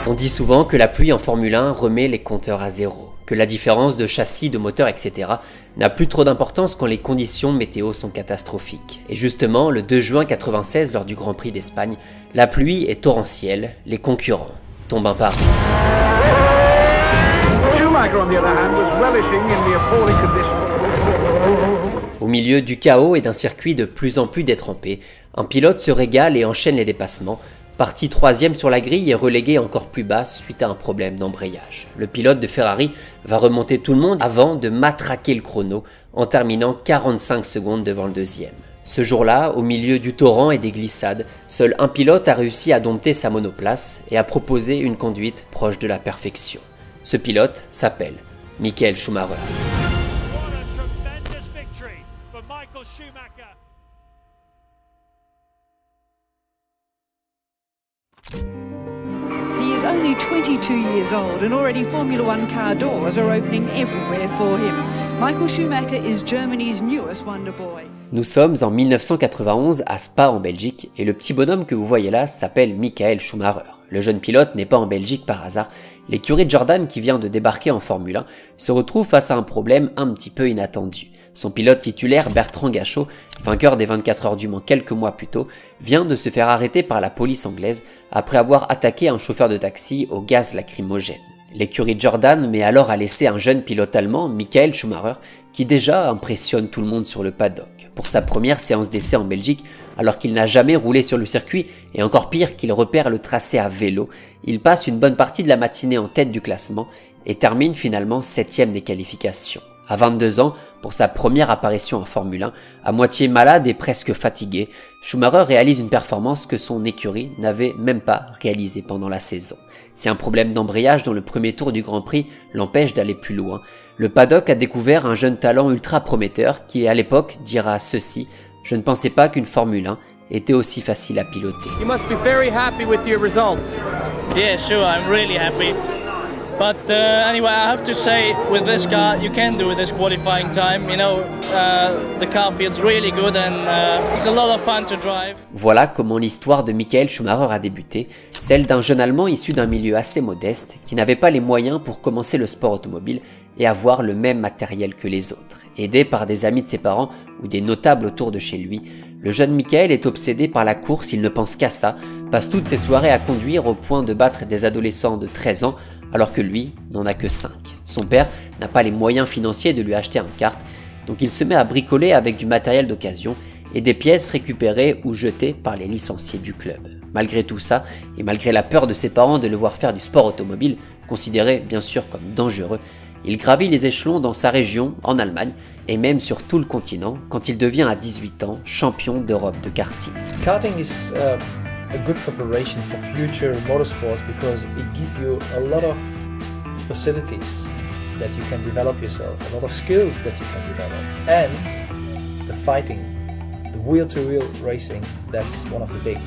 On dit souvent que la pluie en Formule 1 remet les compteurs à zéro, que la différence de châssis, de moteur, etc. n'a plus trop d'importance quand les conditions météo sont catastrophiques. Et justement, le 2 juin 1996, lors du Grand Prix d'Espagne, la pluie est torrentielle, les concurrents tombent un par un. Au milieu du chaos et d'un circuit de plus en plus détrempé, un pilote se régale et enchaîne les dépassements. Parti 3e sur la grille et relégué encore plus bas suite à un problème d'embrayage. Le pilote de Ferrari va remonter tout le monde avant de matraquer le chrono en terminant 45 secondes devant le deuxième. Ce jour-là, au milieu du torrent et des glissades, seul un pilote a réussi à dompter sa monoplace et a proposé une conduite proche de la perfection. Ce pilote s'appelle Michael Schumacher. He is only 22 years old and already Formula One car doors are opening everywhere for him. Michael Schumacher is Germany's newest wonder boy. Nous sommes en 1991 à Spa en Belgique et le petit bonhomme que vous voyez là s'appelle Michael Schumacher. Le jeune pilote n'est pas en Belgique par hasard. L'écurie Jordan qui vient de débarquer en Formule 1 se retrouve face à un problème un petit peu inattendu. Son pilote titulaire Bertrand Gachot, vainqueur des 24 heures du Mans quelques mois plus tôt, vient de se faire arrêter par la police anglaise après avoir attaqué un chauffeur de taxi au gaz lacrymogène. L'écurie Jordan met alors à l'essai un jeune pilote allemand, Michael Schumacher, qui déjà impressionne tout le monde sur le paddock. Pour sa première séance d'essai en Belgique, alors qu'il n'a jamais roulé sur le circuit et encore pire qu'il repère le tracé à vélo, il passe une bonne partie de la matinée en tête du classement et termine finalement 7e des qualifications. À 22 ans, pour sa première apparition en Formule 1, à moitié malade et presque fatigué, Schumacher réalise une performance que son écurie n'avait même pas réalisée pendant la saison. Si un problème d'embrayage dans le premier tour du Grand Prix l'empêche d'aller plus loin, le paddock a découvert un jeune talent ultra prometteur qui, à l'époque, dira ceci: « Je ne pensais pas qu'une Formule 1 était aussi facile à piloter. » You must be very happy with your result. Yeah, sure, I'm really happy. But anyway, I have to say, with this car, you can do this qualifying time. You know, the car feels really good and it's a lot of fun to drive. Voilà comment l'histoire de Michael Schumacher a débuté, celle d'un jeune Allemand issu d'un milieu assez modeste, qui n'avait pas les moyens pour commencer le sport automobile et avoir le même matériel que les autres. Aidé par des amis de ses parents ou des notables autour de chez lui, le jeune Michael est obsédé par la course, il ne pense qu'à ça, passe toutes ses soirées à conduire au point de battre des adolescents de 13 ans, alors que lui n'en a que 5. Son père n'a pas les moyens financiers de lui acheter un kart, donc il se met à bricoler avec du matériel d'occasion et des pièces récupérées ou jetées par les licenciés du club. Malgré tout ça, et malgré la peur de ses parents de le voir faire du sport automobile, considéré bien sûr comme dangereux, il gravit les échelons dans sa région, en Allemagne, et même sur tout le continent, quand il devient à 18 ans champion d'Europe de karting. Karting is a good preparation for future motorsports because it gives you a lot of facilities that you can develop yourself, a lot of skills that you can develop, and the fighting, the wheel-to-wheel racing, that's one of the big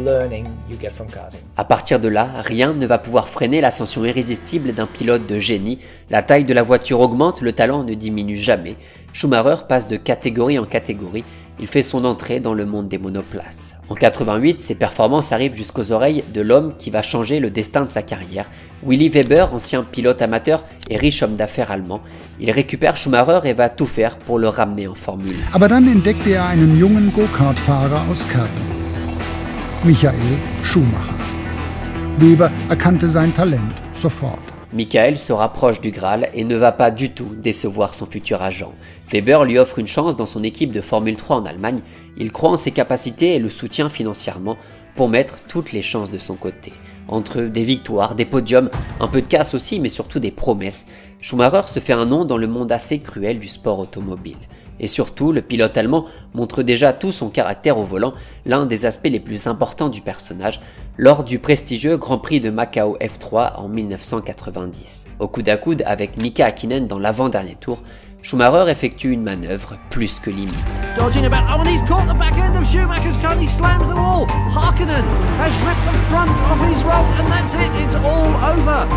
learning you get from karting. À partir de là, rien ne va pouvoir freiner l'ascension irrésistible d'un pilote de génie. La taille de la voiture augmente, le talent ne diminue jamais. Schumacher passe de catégorie en catégorie. Il fait son entrée dans le monde des monoplaces. En 88, ses performances arrivent jusqu'aux oreilles de l'homme qui va changer le destin de sa carrière. Willy Weber, ancien pilote amateur et riche homme d'affaires allemand, il récupère Schumacher et va tout faire pour le ramener en Formule 1. Aber dann entdeckte einen jungen Go-Kart-Fahrer aus Karting, Michael Schumacher. Weber erkannte sein Talent sofort. Michael se rapproche du Graal et ne va pas du tout décevoir son futur agent. Weber lui offre une chance dans son équipe de Formule 3 en Allemagne. Il croit en ses capacités et le soutient financièrement pour mettre toutes les chances de son côté. Entre des victoires, des podiums, un peu de casse aussi, mais surtout des promesses, Schumacher se fait un nom dans le monde assez cruel du sport automobile. Et surtout, le pilote allemand montre déjà tout son caractère au volant, l'un des aspects les plus importants du personnage, lors du prestigieux Grand Prix de Macao F3 en 1990. Au coude à coude avec Mika Häkkinen dans l'avant-dernier tour, Schumacher effectue une manœuvre plus que limite. Dodging about, oh, and he's caught the back end of Schumacher's car and he slams the wall. Häkkinen has ripped the front of his rope and that's it, it's all over.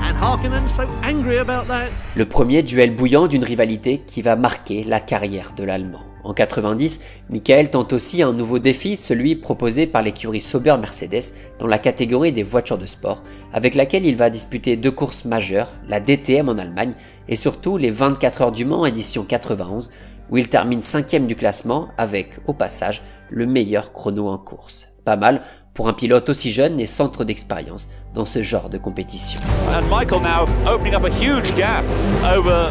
And Häkkinen so angry about that. Le premier duel bouillant d'une rivalité qui va marquer la carrière de l'Allemand. En 90, Michael tente aussi un nouveau défi, celui proposé par l'écurie Sauber Mercedes dans la catégorie des voitures de sport, avec laquelle il va disputer 2 courses majeures, la DTM en Allemagne et surtout les 24 heures du Mans édition 91, où il termine 5e du classement avec, au passage, le meilleur chrono en course. Pas mal pour un pilote aussi jeune et sans trop d'expérience dans ce genre de compétition. And Michael now opening up a huge gap over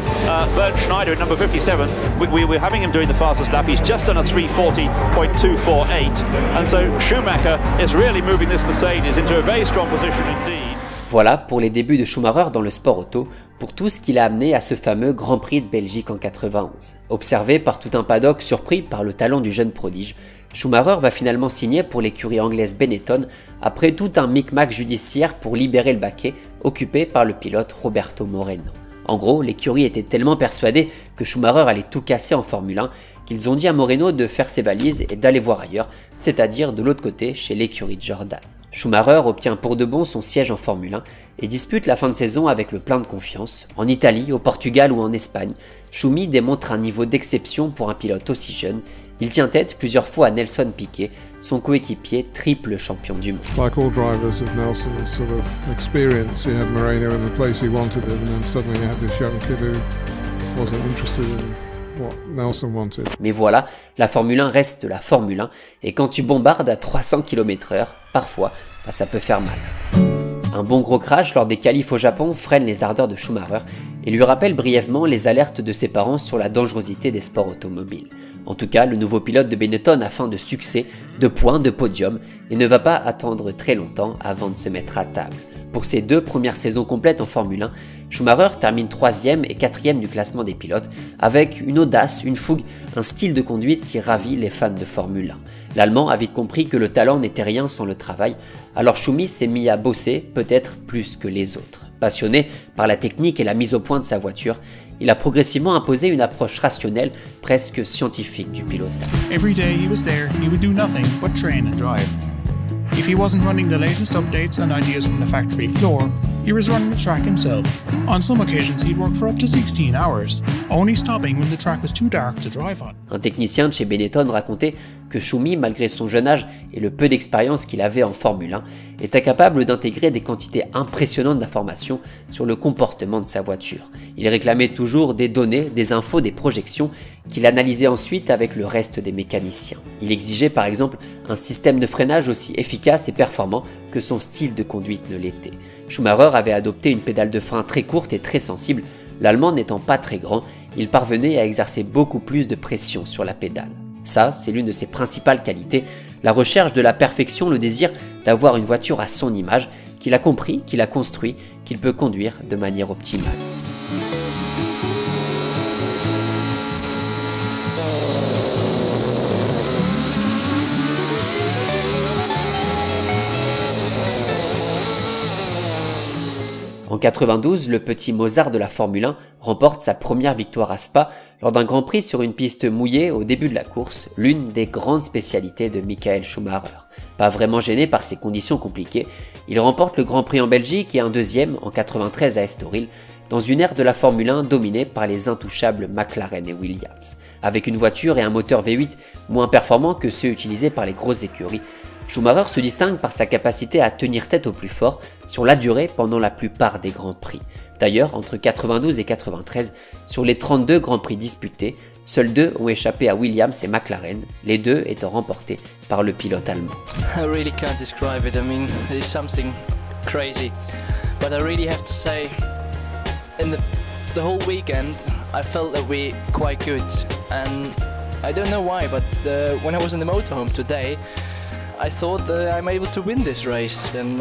Bernd Schneider at number 57. We're having him doing the fastest lap. He's just done a 3:40.248, and so Schumacher is really moving this Mercedes into a very strong position indeed. Voilà pour les débuts de Schumacher dans le sport auto, pour tout ce qui l'a amené à ce fameux Grand Prix de Belgique en 91. Observé par tout un paddock surpris par le talent du jeune prodige, Schumacher va finalement signer pour l'écurie anglaise Benetton après tout un micmac judiciaire pour libérer le baquet occupé par le pilote Roberto Moreno. En gros, l'écurie était tellement persuadée que Schumacher allait tout casser en Formule 1 qu'ils ont dit à Moreno de faire ses valises et d'aller voir ailleurs, c'est-à-dire de l'autre côté chez l'écurie de Jordan. Schumacher obtient pour de bon son siège en Formule 1 et dispute la fin de saison avec le plein de confiance. En Italie, au Portugal ou en Espagne, Schumi démontre un niveau d'exception pour un pilote aussi jeune. Il tient tête plusieurs fois à Nelson Piquet, son coéquipier triple champion du monde. Like all drivers of Nelson's sort of experience, you had Moreno in the place he wanted him, and then suddenly you had this young kid who wasn't interested in what Nelson wanted. Mais voilà, la Formule 1 reste la Formule 1, et quand tu bombardes à 300 km/h, parfois, ça peut faire mal. Un bon gros crash lors des qualifs au Japon freine les ardeurs de Schumacher et lui rappelle brièvement les alertes de ses parents sur la dangerosité des sports automobiles. En tout cas, le nouveau pilote de Benetton a faim de succès, de points, de podium et ne va pas attendre très longtemps avant de se mettre à table. Pour ses 2 premières saisons complètes en Formule 1, Schumacher termine 3e et 4e du classement des pilotes avec une audace, une fougue, un style de conduite qui ravit les fans de Formule 1. L'Allemand a vite compris que le talent n'était rien sans le travail, alors Schumi s'est mis à bosser, peut-être plus que les autres. Passionné par la technique et la mise au point de sa voiture, il a progressivement imposé une approche rationnelle, presque scientifique du pilotage. Every day he was there, he would do nothing but train and drive. If he wasn't running the latest updates and ideas from the factory floor, he was running the track himself. On some occasions he'd work for up to 16 hours, only stopping when the track was too dark to drive on. Un technicien de chez Benetton racontait que Schumi, malgré son jeune âge et le peu d'expérience qu'il avait en Formule 1, était capable d'intégrer des quantités impressionnantes d'informations sur le comportement de sa voiture. Il réclamait toujours des données, des infos, des projections qu'il analysait ensuite avec le reste des mécaniciens. Il exigeait par exemple un système de freinage aussi efficace et performant que son style de conduite ne l'était. Schumacher avait adopté une pédale de frein très courte et très sensible. L'Allemand n'étant pas très grand, il parvenait à exercer beaucoup plus de pression sur la pédale. Ça, c'est l'une de ses principales qualités, la recherche de la perfection, le désir d'avoir une voiture à son image, qu'il a compris, qu'il a construit, qu'il peut conduire de manière optimale. En 92, le petit Mozart de la Formule 1 remporte sa première victoire à Spa lors d'un Grand Prix sur une piste mouillée au début de la course, l'une des grandes spécialités de Michael Schumacher. Pas vraiment gêné par ces conditions compliquées, il remporte le Grand Prix en Belgique et un deuxième en 93 à Estoril, dans une ère de la Formule 1 dominée par les intouchables McLaren et Williams. Avec une voiture et un moteur V8 moins performants que ceux utilisés par les grosses écuries, Schumacher se distingue par sa capacité à tenir tête au plus fort sur la durée pendant la plupart des Grands Prix. D'ailleurs, entre 92 et 93, sur les 32 Grands Prix disputés, seuls 2 ont échappé à Williams et McLaren, les 2 étant remportés par le pilote allemand. I really can't describe it. I mean, it's something crazy. But I really have to say, in the whole weekend, I felt that we quite good. And I don't know why, but when I was in the motorhome today, I thought I'm able to win this race, and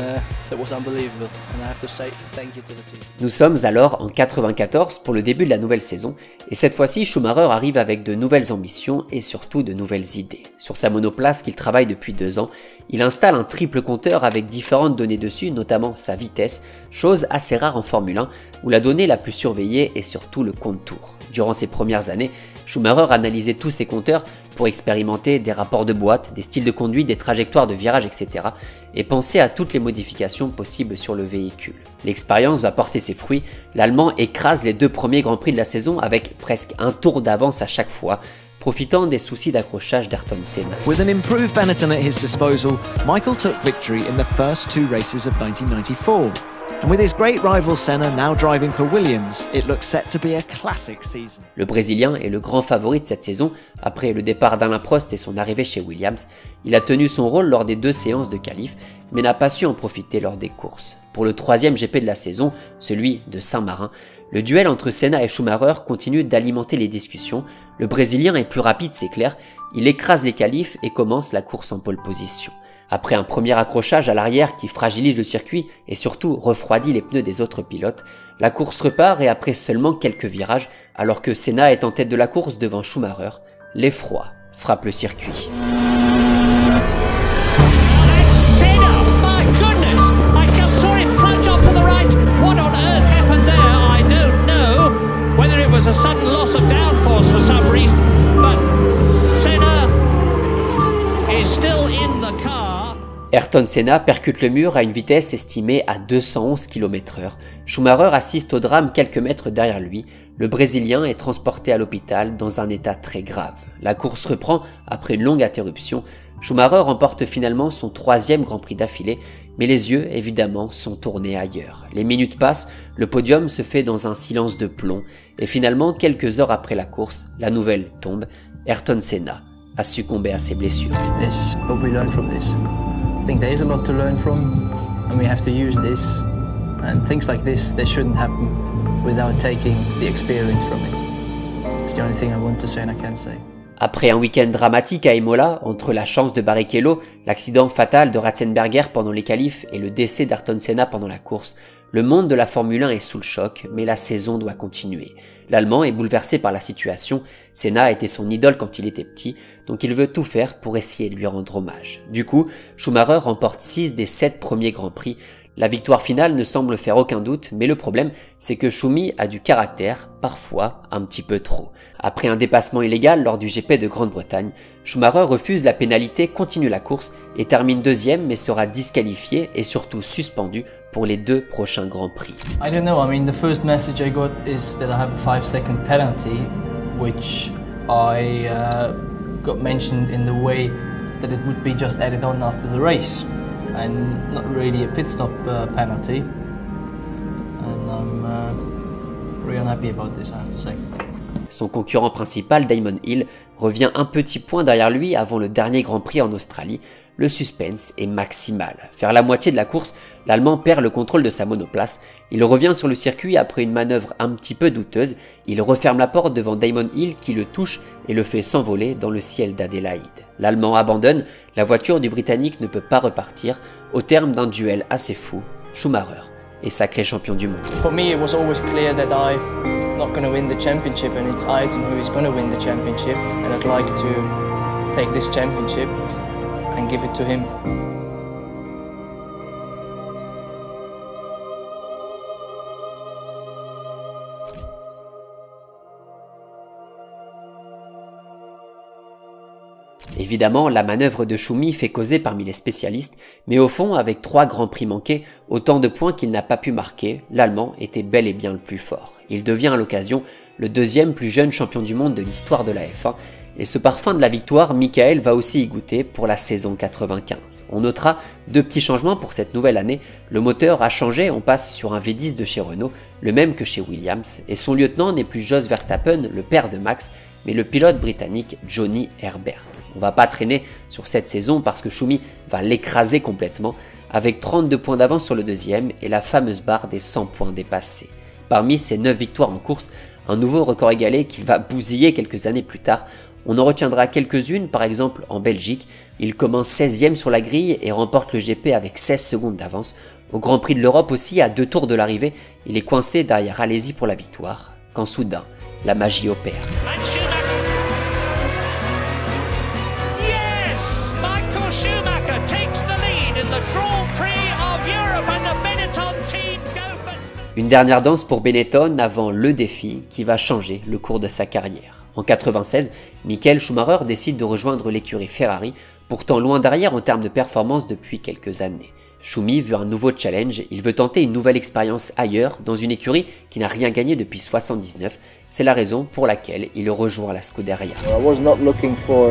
that was unbelievable. And I have to say thank you to the team. Nous sommes alors en 94 pour le début de la nouvelle saison, et cette fois-ci Schumacher arrive avec de nouvelles ambitions et surtout de nouvelles idées. Sur sa monoplace qu'il travaille depuis 2 ans, il installe un triple compteur avec différentes données dessus, notamment sa vitesse, chose assez rare en Formule 1, où la donnée la plus surveillée est surtout le compte tour. Durant ses premières années, Schumacher analysait tous ses compteurs pour expérimenter des rapports de boîte, des styles de conduite, des trajectoires de virage, etc. et penser à toutes les modifications possibles sur le véhicule. L'expérience va porter ses fruits, l'Allemand écrase les 2 premiers Grands Prix de la saison avec presque un tour d'avance à chaque fois, profitant des soucis d'accrochage d'Ayrton Senna. With an improved Benetton at his disposal, Michael took victory in the first 2 races of 1994. And with his great rival Senna now driving for Williams, it looks set to be a classic season. Le Brésilien est le grand favori de cette saison. Après le départ d'Alain Prost et son arrivée chez Williams, il a tenu son rôle lors des 2 séances de qualif, mais n'a pas su en profiter lors des courses. Pour le 3e GP de la saison, celui de Saint-Marin, le duel entre Senna et Schumacher continue d'alimenter les discussions. Le Brésilien est plus rapide, c'est clair, il écrase les qualifs et commence la course en pole position. Après un premier accrochage à l'arrière qui fragilise le circuit et surtout refroidit les pneus des autres pilotes, la course repart et après seulement quelques virages, alors que Senna est en tête de la course devant Schumacher, l'effroi frappe le circuit. Ayrton Senna percute le mur à une vitesse estimée à 211 km/h. Schumacher assiste au drame quelques mètres derrière lui. Le Brésilien est transporté à l'hôpital dans un état très grave. La course reprend après une longue interruption. Schumacher remporte finalement son 3e Grand Prix d'affilée, mais les yeux, évidemment, sont tournés ailleurs. Les minutes passent, le podium se fait dans un silence de plomb, et finalement, quelques heures après la course, la nouvelle tombe. Ayrton Senna a succombé à ses blessures. Yes, hope we learn from this. I think there is a lot to learn from, and we have to use this. And things like this, they shouldn't happen without taking the experience from it. It's the only thing I want to say and I can say. Après un week-end dramatique à Imola, entre la chance de Barrichello, l'accident fatal de Ratzenberger pendant les qualifs et le décès d'Ayrton Senna pendant la course, le monde de la Formule 1 est sous le choc, mais la saison doit continuer. L'Allemand est bouleversé par la situation. Senna était son idole quand il était petit, donc il veut tout faire pour essayer de lui rendre hommage. Du coup, Schumacher remporte 6 des 7 premiers Grands Prix. La victoire finale ne semble faire aucun doute, mais le problème, c'est que Schumi a du caractère, parfois un petit peu trop. Après un dépassement illégal lors du GP de Grande-Bretagne, Schumacher refuse la pénalité, continue la course et termine 2e, mais sera disqualifié et surtout suspendu pour les 2 prochains Grands Prix. I don't know, I mean the first message I got is that I have a 5-second penalty, which I got mentioned in the way that it would be just added on after the race. And not really a pit stop penalty, and I'm really unhappy about this, I have to say. Son concurrent principal, Damon Hill, revient un petit point derrière lui avant le dernier Grand Prix en Australie. Le suspense est maximal. Vers la moitié de la course, l'Allemand perd le contrôle de sa monoplace. Il revient sur le circuit après une manœuvre un petit peu douteuse. Il referme la porte devant Damon Hill qui le touche et le fait s'envoler dans le ciel d'Adélaïde. L'Allemand abandonne, la voiture du Britannique ne peut pas repartir au terme d'un duel assez fou. Schumacher est sacré champion du monde. For me, it was always clear that I'm not going to win the championship, and it's Ayrton who is going to win the championship, and I'd like to take this championship and give it to him. Évidemment, la manœuvre de Schumi fait causer parmi les spécialistes, mais au fond, avec 3 grands prix manqués, autant de points qu'il n'a pas pu marquer, l'Allemand était bel et bien le plus fort. Il devient à l'occasion le 2e plus jeune champion du monde de l'histoire de la F1, et ce parfum de la victoire, Michael va aussi y goûter pour la saison 95. On notera 2 petits changements pour cette nouvelle année. Le moteur a changé, on passe sur un V10 de chez Renault, le même que chez Williams, et son lieutenant n'est plus Jos Verstappen, le père de Max, mais le pilote britannique Johnny Herbert. On va pas traîner sur cette saison parce que Schumi va l'écraser complètement, avec 32 points d'avance sur le 2e et la fameuse barre des 100 points dépassés. Parmi ses 9 victoires en course, un nouveau record égalé qu'il va bousiller quelques années plus tard. On en retiendra quelques-unes, par exemple en Belgique. Il commence 16e sur la grille et remporte le GP avec 16 secondes d'avance. Au Grand Prix de l'Europe aussi, à 2 tours de l'arrivée, il est coincé derrière Alesi pour la victoire, quand soudain, la magie opère. Yes! Michael Schumacher takes the lead in the Grand Prix of Europe and the Benetton team go for... Une dernière danse pour Benetton avant le défi qui va changer le cours de sa carrière. En 96, Michael Schumacher décide de rejoindre l'écurie Ferrari, pourtant loin derrière en termes de performance depuis quelques années. Schumi veut un nouveau challenge, il veut tenter une nouvelle expérience ailleurs, dans une écurie qui n'a rien gagné depuis 1979. C'est la raison pour laquelle il rejoint la Scuderia. I was not looking for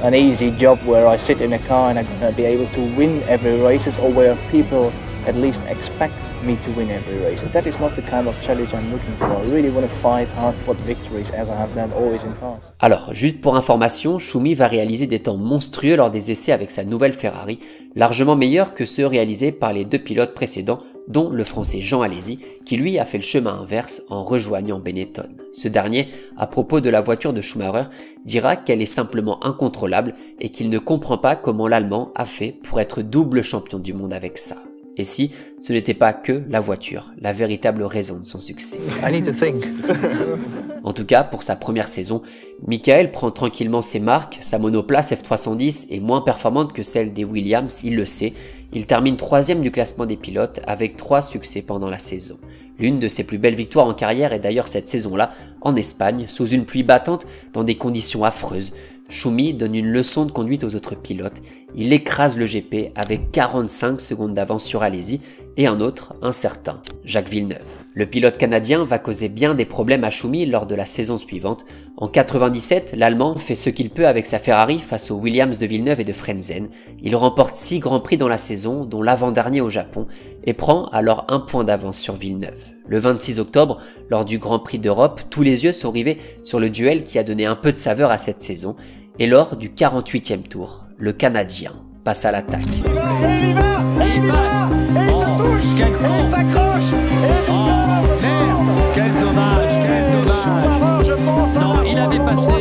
an easy job where I sit in a car and I'm going to be able to win every races, or where people at least expect me to win every race. That is not the kind of challenge I'm looking for. I really want to fight hard for the victories as I have done always in the past. Alors, juste pour information, Schumi va réaliser des temps monstrueux lors des essais avec sa nouvelle Ferrari, largement meilleurs que ceux réalisés par les deux pilotes précédents, dont le français Jean Alesi, qui lui a fait le chemin inverse en rejoignant Benetton. Ce dernier, à propos de la voiture de Schumacher, dira qu'elle est simplement incontrôlable et qu'il ne comprend pas comment l'Allemand a fait pour être double champion du monde avec ça. Et si ce n'était pas que la voiture, la véritable raison de son succès. I need to think. En tout cas, pour sa première saison, Michael prend tranquillement ses marques, sa monoplace F310 est moins performante que celle des Williams, il le sait. Il termine 3e du classement des pilotes avec 3 succès pendant la saison. L'une de ses plus belles victoires en carrière est d'ailleurs cette saison-là, en Espagne, sous une pluie battante, dans des conditions affreuses. Schumi donne une leçon de conduite aux autres pilotes, il écrase le GP avec 45 secondes d'avance sur Alesi et un autre, un certain, Jacques Villeneuve. Le pilote canadien va causer bien des problèmes à Schumi lors de la saison suivante. En 97, l'Allemand fait ce qu'il peut avec sa Ferrari face aux Williams de Villeneuve et de Frentzen. Il remporte 6 grands prix dans la saison, dont l'avant-dernier au Japon, et prend alors un point d'avance sur Villeneuve. Le 26 octobre, lors du Grand Prix d'Europe, tous les yeux sont rivés sur le duel qui a donné un peu de saveur à cette saison, et lors du 48e tour, le Canadien passe à l'attaque. Il y va, et il passe, et il se touche, et il s'accroche, et merde, quel dommage, je pense. Non, il avait passé,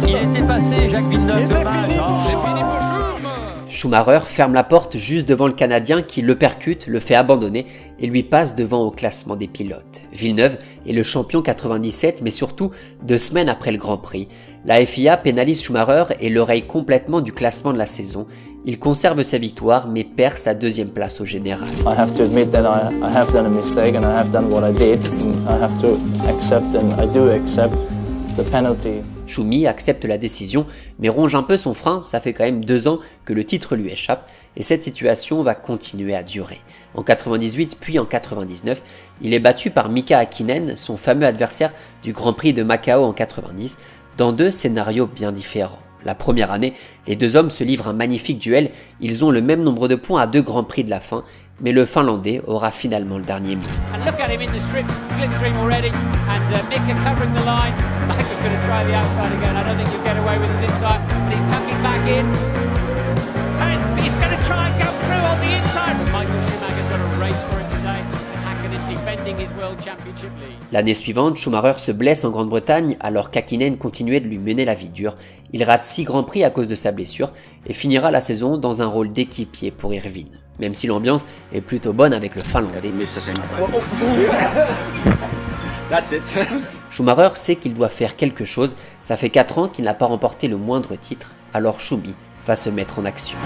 il était passé, Jacques Villeneuve, dommage. C'est fini pour Schum. Schumacher ferme la porte juste devant le Canadien qui le percute, le fait abandonner et lui passe devant au classement des pilotes. Villeneuve est le champion 97, mais surtout 2 semaines après le Grand Prix. La FIA pénalise Schumacher et le raye complètement du classement de la saison. Il conserve sa victoire mais perd sa 2e place au général. I have to admit that I have done a mistake and I have done what I did. And I have to accept, and I do accept the penalty. Schumi accepte la décision, mais ronge un peu son frein, ça fait quand même 2 ans que le titre lui échappe, et cette situation va continuer à durer. En 98 puis en 99, il est battu par Mika Häkkinen, son fameux adversaire du Grand Prix de Macao en 90, dans 2 scénarios bien différents. La première année, les 2 hommes se livrent un magnifique duel, ils ont le même nombre de points à 2 Grands Prix de la fin, mais le Finlandais aura finalement le dernier mot. And look at him in the slipstream already, and Mika covering the line. Mike was going to try the outside again. I don't think he'll get away with it this time. And he's tucking back in. And he's going to try and go through on the inside. Michael Schumacher's got a race for him today. And Häkkinen defending his World Championship lead. L'année suivante, Schumacher se blesse en Grande-Bretagne alors qu'Häkkinen continuait de lui mener la vie dure. Il rate 6 Grands Prix à cause de sa blessure et finira la saison dans un rôle d'équipier pour Irvine. Même si l'ambiance est plutôt bonne avec le Finlandais. Schumacher sait qu'il doit faire quelque chose, ça fait 4 ans qu'il n'a pas remporté le moindre titre, alors Schumi va se mettre en action.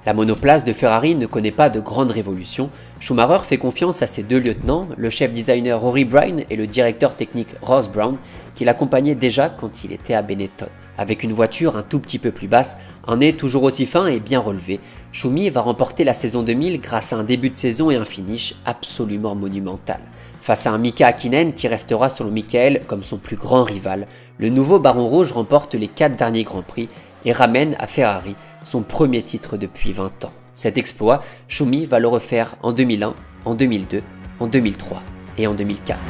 La monoplace de Ferrari ne connaît pas de grande révolution. Schumacher fait confiance à ses 2 lieutenants, le chef designer Rory Bryan et le directeur technique Ross Brown, qui l'accompagnaient déjà quand il était à Benetton. Avec une voiture un tout petit peu plus basse, un nez toujours aussi fin et bien relevé, Schumi va remporter la saison 2000 grâce à un début de saison et un finish absolument monumental. Face à un Mika Häkkinen qui restera selon Michael comme son plus grand rival, le nouveau Baron Rouge remporte les 4 derniers Grands Prix et ramène à Ferrari son premier titre depuis 20 ans. Cet exploit, Schumi va le refaire en 2001, en 2002, en 2003 et en 2004.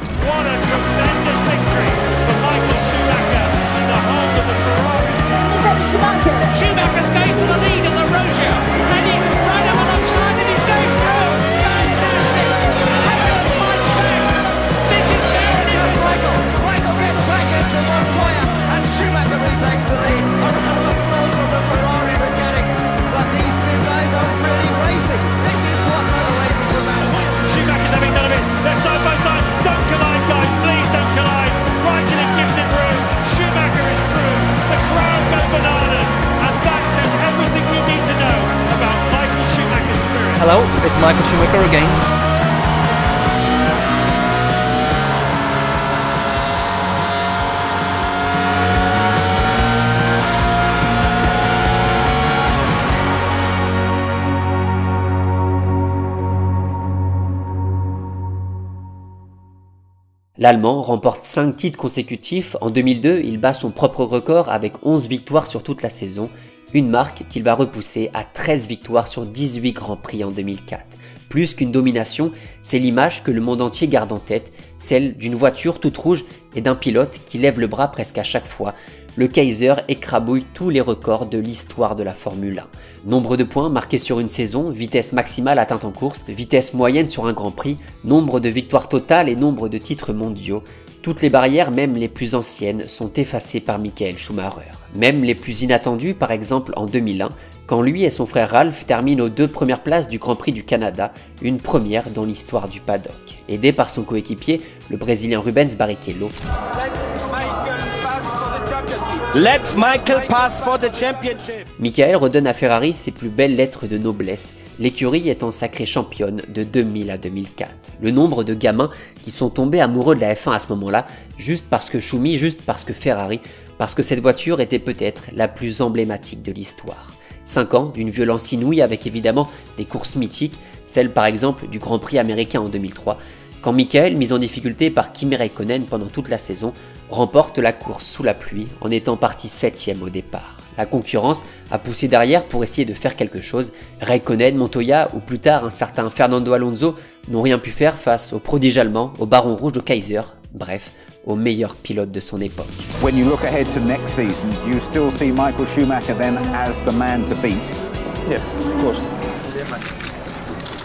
Schumacher's going for the lead in the Roger, and he can run him alongside, and he's going through. Fantastic! Häkkinen fights back. This is Michael. Michael gets back into Montoya, and Schumacher retakes the lead. A round of applause from the Ferrari mechanics, but these 2 guys are really racing. This is what motor racing's about. Schumacher's having none of it. They're side by side. Don't collide, guys. Please don't collide. Raikkonen gives it room. Schumacher is through. The crowd go bananas. And that says everything you need to know about Michael Schumacher's spirit. Hello, it's Michael Schumacher again. L'Allemand remporte 5 titres consécutifs. En 2002, il bat son propre record avec 11 victoires sur toute la saison, une marque qu'il va repousser à 13 victoires sur 18 Grands Prix en 2004. Plus qu'une domination, c'est l'image que le monde entier garde en tête, celle d'une voiture toute rouge et d'un pilote qui lève le bras presque à chaque fois. Le Kaiser écrabouille tous les records de l'histoire de la Formule 1. Nombre de points marqués sur une saison, vitesse maximale atteinte en course, vitesse moyenne sur un Grand Prix, nombre de victoires totales et nombre de titres mondiaux. Toutes les barrières, même les plus anciennes, sont effacées par Michael Schumacher. Même les plus inattendues, par exemple en 2001, quand lui et son frère Ralph terminent aux 2 premières places du Grand Prix du Canada, une première dans l'histoire du paddock. Aidé par son coéquipier, le Brésilien Rubens Barrichello, Let Michael pass for the championship. Michael redonne à Ferrari ses plus belles lettres de noblesse, l'écurie étant sacrée championne de 2000 à 2004. Le nombre de gamins qui sont tombés amoureux de la F1 à ce moment-là, juste parce que Schumi, juste parce que Ferrari, parce que cette voiture était peut-être la plus emblématique de l'histoire. 5 ans d'une violence inouïe avec évidemment des courses mythiques, celle par exemple du Grand Prix américain en 2003, quand Michael, mis en difficulté par Kimi Räikkönen pendant toute la saison, remporte la course sous la pluie en étant parti 7ème au départ. La concurrence a poussé derrière pour essayer de faire quelque chose. Räikkönen, Montoya ou plus tard un certain Fernando Alonso n'ont rien pu faire face au prodige allemand, au Baron Rouge, au Kaiser, bref, au meilleur pilote de son époque. When you look ahead to next season, do you still see Michael Schumacher then as the man to beat? Yes, of course.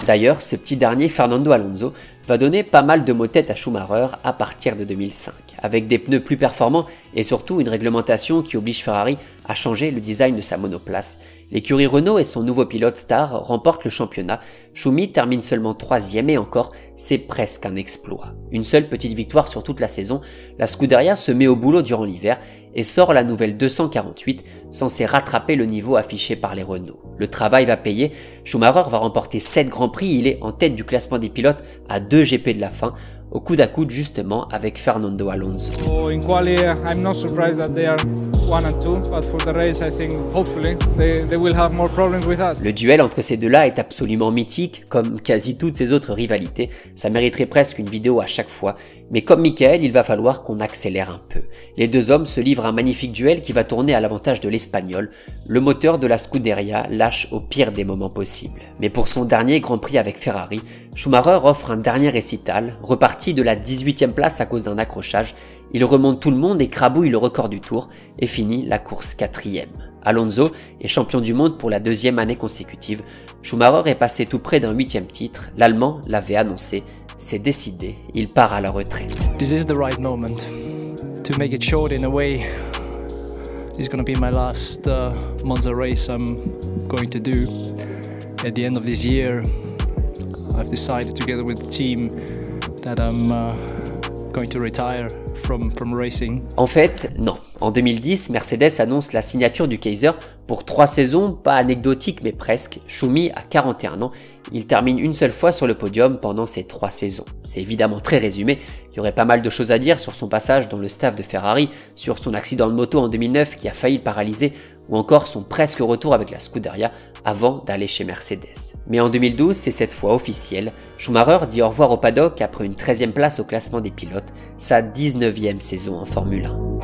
D'ailleurs, ce petit dernier, Fernando Alonso, va donner pas mal de maux-tête à Schumacher à partir de 2005, avec des pneus plus performants et surtout une réglementation qui oblige Ferrari à changer le design de sa monoplace. L'écurie Renault et son nouveau pilote star remportent le championnat. Schumi termine seulement 3ème et encore, c'est presque un exploit. Une seule petite victoire sur toute la saison, la Scuderia se met au boulot durant l'hiver et sort la nouvelle 248, censée rattraper le niveau affiché par les Renault. Le travail va payer, Schumacher va remporter 7 Grands Prix, il est en tête du classement des pilotes à 2 GP de la fin, au coude à coude justement avec Fernando Alonso. So in quali, I'm not surprised that they are 1 and 2, but for the race I think hopefully they will have more problems with us. Le duel entre ces deux-là est absolument mythique, comme quasi toutes ces autres rivalités, ça mériterait presque une vidéo à chaque fois, mais comme Michael, il va falloir qu'on accélère un peu. Les deux hommes se livrent un magnifique duel qui va tourner à l'avantage de l'Espagnol, le moteur de la Scuderia lâche au pire des moments possibles. Mais pour son dernier Grand Prix avec Ferrari, Schumacher offre un dernier récital, reparti de la 18ème place à cause d'un accrochage, il remonte tout le monde et crabouille le record du tour et finit la course 4ème. Alonso est champion du monde pour la 2e année consécutive, Schumacher est passé tout près d'un 8ème titre, l'Allemand l'avait annoncé, c'est décidé, il part à la retraite. This is the right moment to make it short in a way. This is going to be my last Monza race I'm going to do. At the end of this year, I've decided together with the team that I'm going to retire from racing. En fait, non. En 2010, Mercedes annonce la signature du Kaiser pour 3 saisons, pas anecdotique mais presque. Schumi a 41 ans, il termine une seule fois sur le podium pendant ces 3 saisons. C'est évidemment très résumé, il y aurait pas mal de choses à dire sur son passage dans le staff de Ferrari, sur son accident de moto en 2009 qui a failli le paralyser, ou encore son presque retour avec la Scuderia avant d'aller chez Mercedes. Mais en 2012, c'est cette fois officiel, Schumacher dit au revoir au paddock après une 13e place au classement des pilotes, sa 19e saison en Formule 1.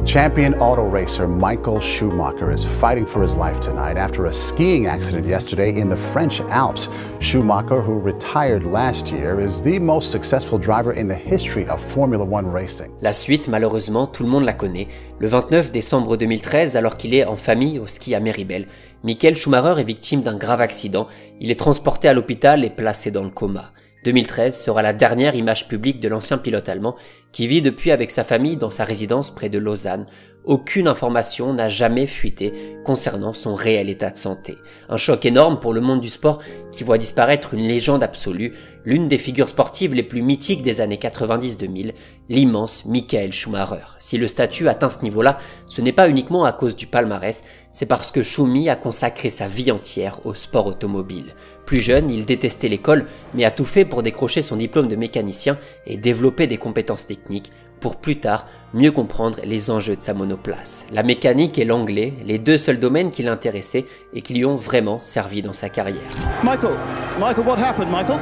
Champion auto racer Michael Schumacher is fighting for his life tonight after a skiing accident yesterday in the French Alps. Schumacher, who retired last year, is the most successful driver in the history of Formula One racing. La suite, malheureusement, tout le monde la connaît. Le 29 décembre 2013, alors qu'il est en famille au ski à Méribel, Michael Schumacher est victime d'un grave accident. Il est transporté à l'hôpital et placé dans le coma. 2013 sera la dernière image publique de l'ancien pilote allemand qui vit depuis avec sa famille dans sa résidence près de Lausanne. Aucune information n'a jamais fuité concernant son réel état de santé. Un choc énorme pour le monde du sport qui voit disparaître une légende absolue, l'une des figures sportives les plus mythiques des années 90-2000, l'immense Michael Schumacher. Si le statut atteint ce niveau-là, ce n'est pas uniquement à cause du palmarès, c'est parce que Schumi a consacré sa vie entière au sport automobile. Plus jeune, il détestait l'école, mais a tout fait pour décrocher son diplôme de mécanicien et développer des compétences techniques pour plus tard mieux comprendre les enjeux de sa monoplace. La mécanique et l'anglais, les deux seuls domaines qui l'intéressaient et qui lui ont vraiment servi dans sa carrière. Michael, what happened, Michael?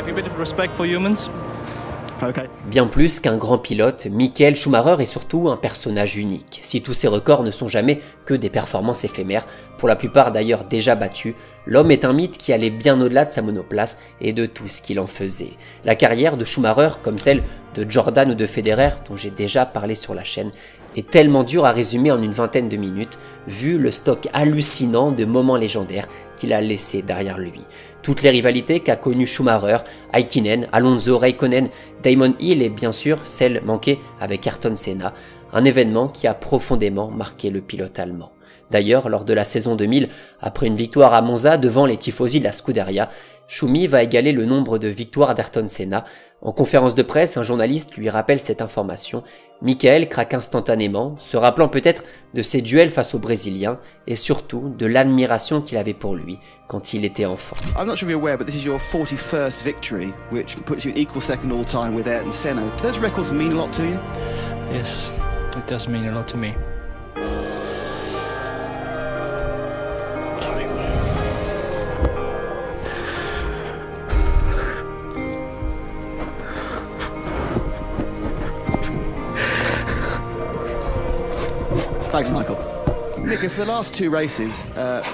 have a bit of respect for humans. Okay. Bien plus qu'un grand pilote, Michael Schumacher est surtout un personnage unique. Si tous ses records ne sont jamais que des performances éphémères, pour la plupart d'ailleurs déjà battus, l'homme est un mythe qui allait bien au-delà de sa monoplace et de tout ce qu'il en faisait. La carrière de Schumacher, comme celle de Jordan ou de Federer, dont j'ai déjà parlé sur la chaîne, est tellement dure à résumer en une vingtaine de minutes, vu le stock hallucinant de moments légendaires qu'il a laissé derrière lui. Toutes les rivalités qu'a connues Schumacher, Häkkinen, Alonso, Raikkonen, Damon Hill et bien sûr celle manquée avec Ayrton Senna, un événement qui a profondément marqué le pilote allemand. D'ailleurs, lors de la saison 2000, après une victoire à Monza devant les tifosi de la Scuderia, Schumi va égaler le nombre de victoires d'Ayrton Senna. En conférence de presse, un journaliste lui rappelle cette information. Michael craque instantanément, se rappelant peut-être de ses duels face aux Brésiliens et surtout de l'admiration qu'il avait pour lui quand il était enfant. I'm not sure if you're aware, but this is your 41st victory, which puts you in equal second all time with Ayrton Senna. Do those records mean a lot to you? Yes, it does mean a lot to me. Thanks, Michael. Nick, for the last two races,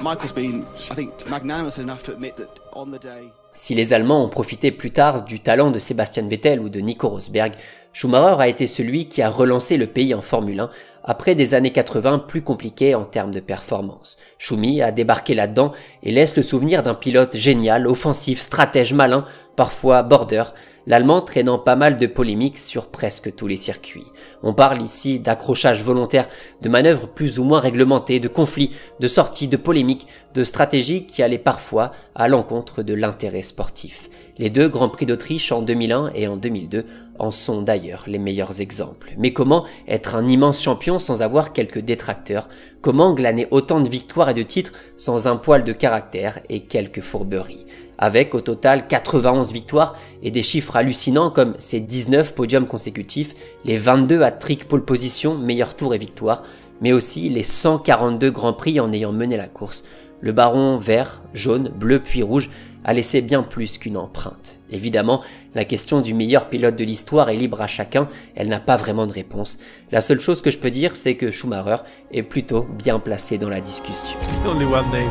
Michael's been, I think, magnanimous enough to admit that on the day... Si les Allemands ont profité plus tard du talent de Sebastian Vettel ou de Nico Rosberg, Schumacher a été celui qui a relancé le pays en Formule 1 après des années 80 plus compliquées en termes de performance. Schumi a débarqué là-dedans et laisse le souvenir d'un pilote génial, offensif, stratège, malin, parfois border, l'Allemand traînant pas mal de polémiques sur presque tous les circuits. On parle ici d'accrochage volontaire, de manœuvres plus ou moins réglementées, de conflits, de sorties, de polémiques, de stratégies qui allaient parfois à l'encontre de l'intérêt sportif. Les deux Grands Prix d'Autriche en 2001 et en 2002 en sont d'ailleurs les meilleurs exemples. Mais comment être un immense champion sans avoir quelques détracteurs? Comment glaner autant de victoires et de titres sans un poil de caractère et quelques fourberies? Avec au total 91 victoires et des chiffres hallucinants comme ses 19 podiums consécutifs, les 22 hat-trick pole position, meilleurs tours et victoires, mais aussi les 142 Grands Prix en ayant mené la course, le baron vert, jaune, bleu puis rouge a laissé bien plus qu'une empreinte. Évidemment, la question du meilleur pilote de l'histoire est libre à chacun, elle n'a pas vraiment de réponse. La seule chose que je peux dire, c'est que Schumacher est plutôt bien placé dans la discussion. Only one name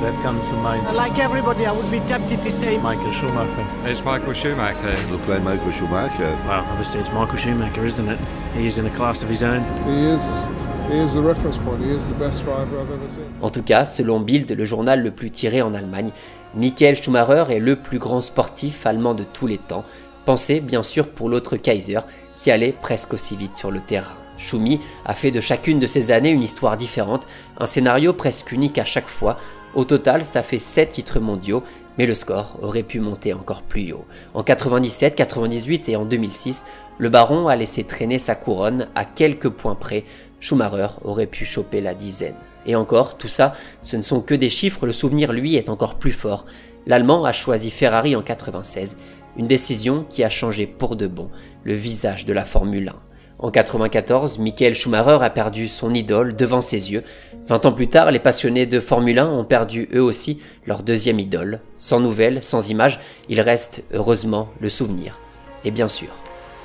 that comes to mind. Like everybody, I would be tempted to say Michael Schumacher. It's Michael Schumacher. Look like Michael Schumacher. Well, obviously it's Michael Schumacher, isn't it? He's in a class of his own. He is the reference point. He is the best driver I've ever seen. En tout cas, selon Bild, le journal le plus tiré en Allemagne, Michael Schumacher est le plus grand sportif allemand de tous les temps. Pensez bien sûr pour l'autre Kaiser, qui allait presque aussi vite sur le terrain. Schumi a fait de chacune de ces années une histoire différente, un scénario presque unique à chaque fois. Au total, ça fait 7 titres mondiaux, mais le score aurait pu monter encore plus haut. En 97, 98 et en 2006, le baron a laissé traîner sa couronne à quelques points près. Schumacher aurait pu choper la dizaine. Et encore, tout ça, ce ne sont que des chiffres, le souvenir lui est encore plus fort. L'Allemand a choisi Ferrari en 96, une décision qui a changé pour de bon le visage de la Formule 1. En 94, Michael Schumacher a perdu son idole devant ses yeux. 20 ans plus tard, les passionnés de Formule 1 ont perdu eux aussi leur deuxième idole. Sans nouvelles, sans images, il reste heureusement le souvenir. Et bien sûr,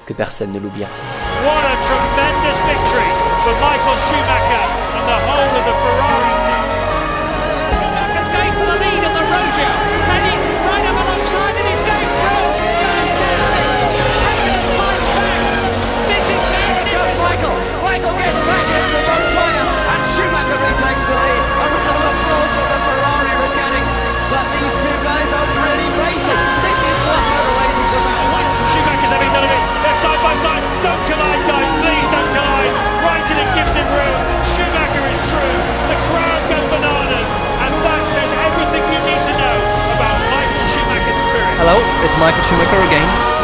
que personne ne l'oubliera. What a tremendous victory for Michael Schumacher and the whole of the Ferrari team. Schumacher's going for the lead in the Rosia, heading right up alongside and he's going through. Fantastic! Hakkinen fights back. This is tearing it. Michael gets back into one tyre and Schumacher retakes the lead. A round of applause for the Ferrari mechanics. But these two guys are really racing. This is what motor racing's about. Schumacher's having none of it. They're side by side. Don't collide, guys. Please don't collide. Raikkonen gives him room. Schumacher is through. The crowd go bananas. And that says everything you need to know about Michael Schumacher's spirit. Hello, it's Michael Schumacher again.